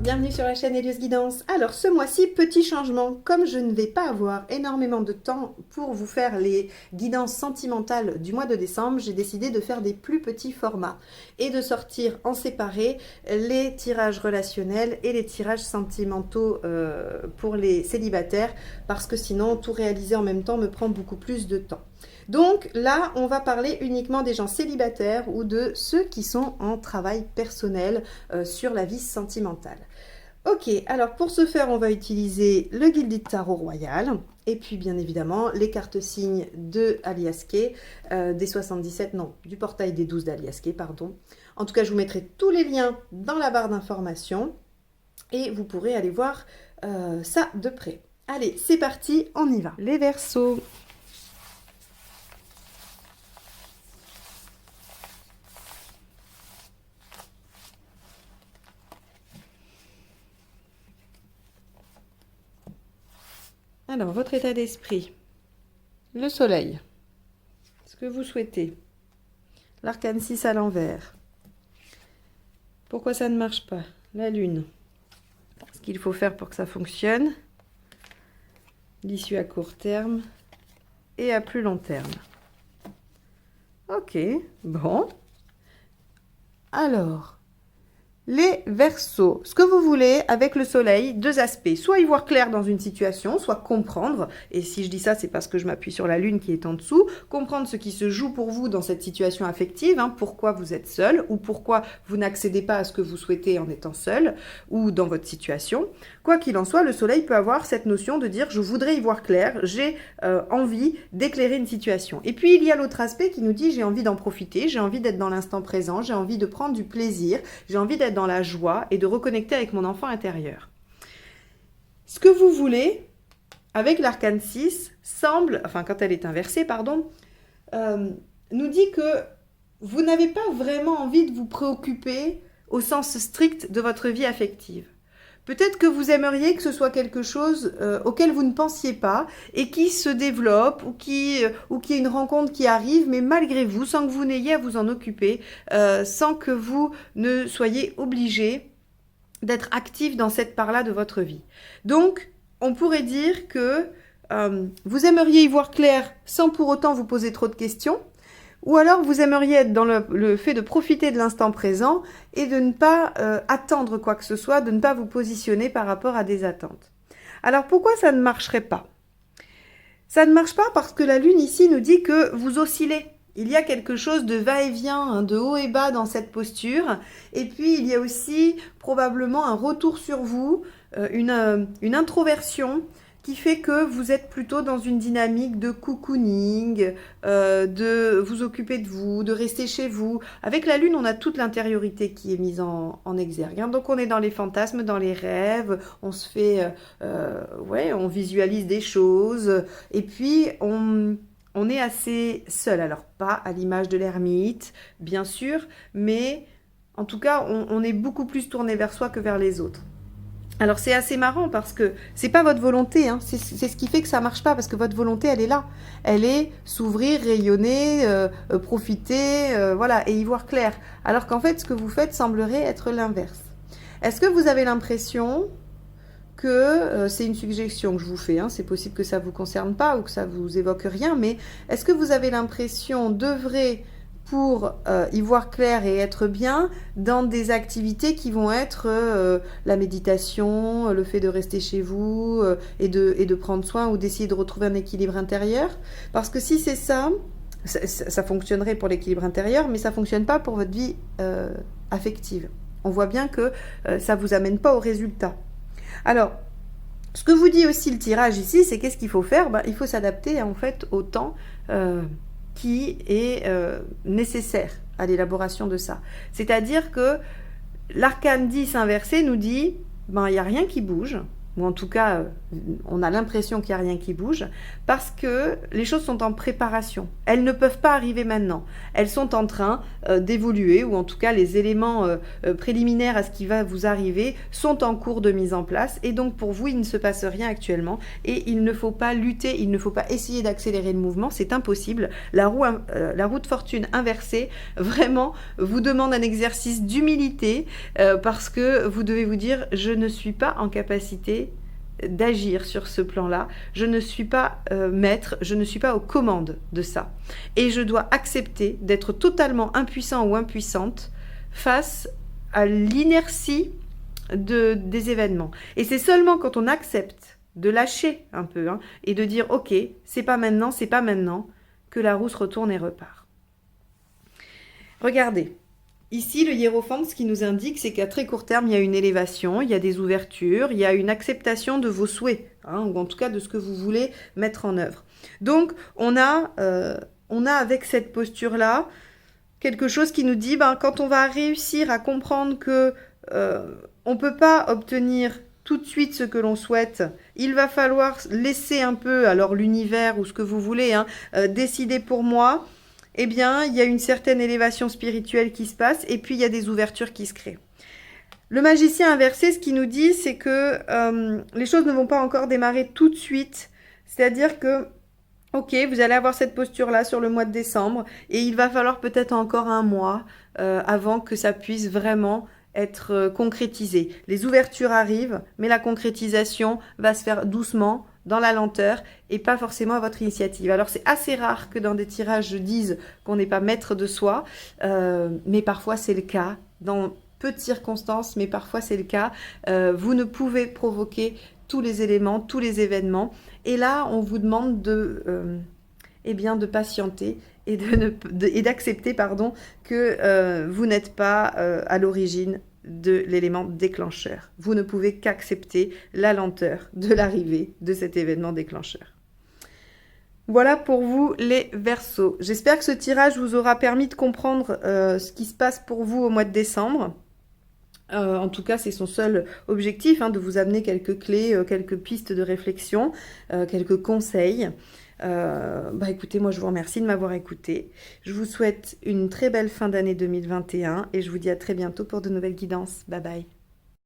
bienvenue sur la chaîne Elios Guidance. Alors ce mois-ci, petit changement, comme je ne vais pas avoir énormément de temps pour vous faire les guidances sentimentales du mois de décembre, j'ai décidé de faire des plus petits formats et de sortir en séparé les tirages relationnels et les tirages sentimentaux pour les célibataires, parce que sinon tout réaliser en même temps me prend beaucoup plus de temps. Donc là, on va parler uniquement des gens célibataires ou de ceux qui sont en travail personnel sur la vie sentimentale. Ok, alors pour ce faire, on va utiliser le Gilded Tarot Royal et puis bien évidemment les cartes signes de Alias Kay, des 77, non, du portail des 12 d'Alias Kay, pardon. En tout cas, je vous mettrai tous les liens dans la barre d'information et vous pourrez aller voir ça de près. Allez, c'est parti, on y va. Les Verseaux. Alors, votre état d'esprit, le soleil, ce que vous souhaitez, l'arcane 6 à l'envers, pourquoi ça ne marche pas, la lune, ce qu'il faut faire pour que ça fonctionne, l'issue à court terme et à plus long terme. Ok, bon. Alors, les Verseaux, ce que vous voulez avec le soleil, deux aspects. Soit y voir clair dans une situation, soit comprendre, et si je dis ça, c'est parce que je m'appuie sur la lune qui est en dessous, comprendre ce qui se joue pour vous dans cette situation affective, pourquoi vous êtes seul, ou pourquoi vous n'accédez pas à ce que vous souhaitez en étant seul, ou dans votre situation. Quoi qu'il en soit, le soleil peut avoir cette notion de dire « je voudrais y voir clair, j'ai envie d'éclairer une situation ». Et puis il y a l'autre aspect qui nous dit « j'ai envie d'en profiter, j'ai envie d'être dans l'instant présent, j'ai envie de prendre du plaisir, j'ai envie d'être dans la joie et de reconnecter avec mon enfant intérieur ». Ce que vous voulez, avec l'arcane 6, semble, enfin quand elle est inversée, pardon, nous dit que vous n'avez pas vraiment envie de vous préoccuper au sens strict de votre vie affective. Peut-être que vous aimeriez que ce soit quelque chose auquel vous ne pensiez pas et qui se développe ou qu'il y ait une rencontre qui arrive, mais malgré vous, sans que vous n'ayez à vous en occuper, sans que vous ne soyez obligé d'être actif dans cette part-là de votre vie. Donc, on pourrait dire que vous aimeriez y voir clair sans pour autant vous poser trop de questions, ou alors vous aimeriez être dans le fait de profiter de l'instant présent et de ne pas attendre quoi que ce soit, de ne pas vous positionner par rapport à des attentes. Alors pourquoi ça ne marcherait pas? Ça ne marche pas parce que la lune ici nous dit que vous oscillez. Il y a quelque chose de va-et-vient, de haut et bas dans cette posture. Et puis il y a aussi probablement un retour sur vous, une introversion qui fait que vous êtes plutôt dans une dynamique de cocooning, de vous occuper de vous, de rester chez vous. Avec la lune, on a toute l'intériorité qui est mise en exergue. Donc on est dans les fantasmes, dans les rêves, on se fait, on visualise des choses, et puis on est assez seul. Alors pas à l'image de l'ermite, bien sûr, mais en tout cas, on est beaucoup plus tourné vers soi que vers les autres. Alors c'est assez marrant parce que c'est pas votre volonté, c'est ce qui fait que ça marche pas, parce que votre volonté elle est là, elle est s'ouvrir, rayonner, profiter, voilà, et y voir clair. Alors qu'en fait ce que vous faites semblerait être l'inverse. Est-ce que vous avez l'impression que, c'est une suggestion que je vous fais, c'est possible que ça vous concerne pas ou que ça vous évoque rien, mais est-ce que vous avez l'impression d'œuvrer pour y voir clair et être bien dans des activités qui vont être la méditation, le fait de rester chez vous et de prendre soin ou d'essayer de retrouver un équilibre intérieur? Parce que si c'est ça, ça fonctionnerait pour l'équilibre intérieur, mais ça ne fonctionne pas pour votre vie affective. On voit bien que ça ne vous amène pas au résultat. Alors, ce que vous dit aussi le tirage ici, c'est qu'est-ce qu'il faut faire? Il faut s'adapter en fait au temps qui est nécessaire à l'élaboration de ça. C'est-à-dire que l'arcane 10 inversé nous dit, il n'y a rien qui bouge, ou en tout cas, on a l'impression qu'il n'y a rien qui bouge, parce que les choses sont en préparation. Elles ne peuvent pas arriver maintenant. Elles sont en train d'évoluer, ou en tout cas les éléments préliminaires à ce qui va vous arriver sont en cours de mise en place, et donc pour vous, il ne se passe rien actuellement, et il ne faut pas lutter, il ne faut pas essayer d'accélérer le mouvement, c'est impossible. La roue de fortune inversée, vraiment, vous demande un exercice d'humilité, parce que vous devez vous dire, je ne suis pas en capacité d'agir sur ce plan-là, je ne suis pas maître, je ne suis pas aux commandes de ça. Et je dois accepter d'être totalement impuissant ou impuissante face à l'inertie des événements. Et c'est seulement quand on accepte de lâcher un peu et de dire « Ok, c'est pas maintenant, que la roue se retourne et repart. » Regardez. Ici, le hiérophante, ce qui nous indique, c'est qu'à très court terme, il y a une élévation, il y a des ouvertures, il y a une acceptation de vos souhaits, ou en tout cas de ce que vous voulez mettre en œuvre. Donc, on a avec cette posture-là quelque chose qui nous dit, quand on va réussir à comprendre que on ne peut pas obtenir tout de suite ce que l'on souhaite, il va falloir laisser un peu, alors l'univers ou ce que vous voulez, décider pour moi. Eh bien, il y a une certaine élévation spirituelle qui se passe, et puis il y a des ouvertures qui se créent. Le magicien inversé, ce qu'il nous dit, c'est que les choses ne vont pas encore démarrer tout de suite. C'est-à-dire que, ok, vous allez avoir cette posture-là sur le mois de décembre, et il va falloir peut-être encore un mois avant que ça puisse vraiment être concrétisé. Les ouvertures arrivent, mais la concrétisation va se faire doucement, dans la lenteur, et pas forcément à votre initiative. Alors c'est assez rare que dans des tirages je dise qu'on n'est pas maître de soi, mais parfois c'est le cas, dans peu de circonstances, mais parfois c'est le cas. Vous ne pouvez provoquer tous les éléments, tous les événements, et là on vous demande de patienter et d'accepter que vous n'êtes pas à l'origine de l'élément déclencheur. Vous ne pouvez qu'accepter la lenteur de l'arrivée de cet événement déclencheur. Voilà pour vous les Verseaux. J'espère que ce tirage vous aura permis de comprendre ce qui se passe pour vous au mois de décembre. En tout cas, c'est son seul objectif, de vous amener quelques clés, quelques pistes de réflexion, quelques conseils. Écoutez, moi je vous remercie de m'avoir écouté. Je vous souhaite une très belle fin d'année 2021 et je vous dis à très bientôt pour de nouvelles guidances. Bye bye.